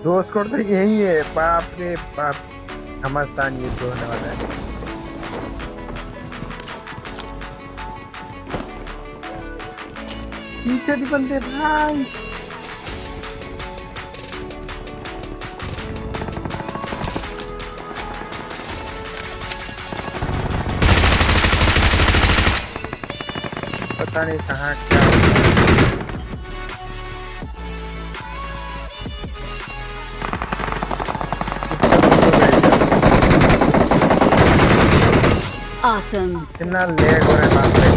दो स्कोर तो यही है। बाप रे बाप, घमासान ये तो होने वाला है। पीछे भी बंदे भाई। पता नहीं कहाँ क्या। Awesome. कितना लेग हो रहा है बाप रे।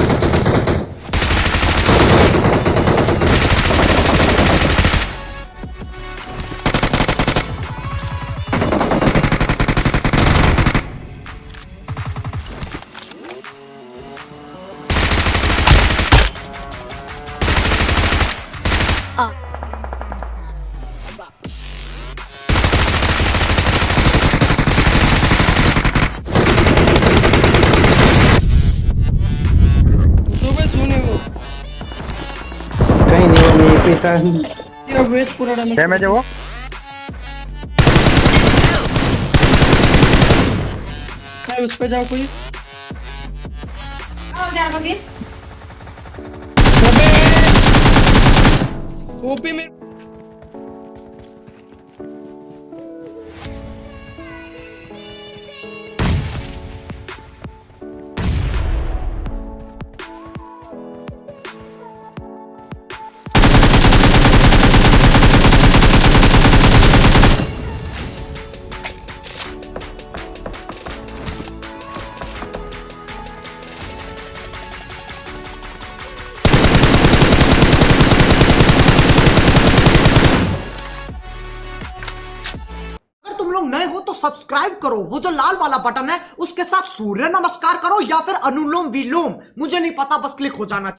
कहीं नहीं, वो मेरे पे था। ये वेस्ट पूरा डैमेज है वो। है, उस पे जाओ कोई। ओपी में तुम लोग नए हो तो सब्सक्राइब करो, वो जो लाल वाला बटन है उसके साथ सूर्य नमस्कार करो या फिर अनुलोम विलोम, मुझे नहीं पता, बस क्लिक हो जाना।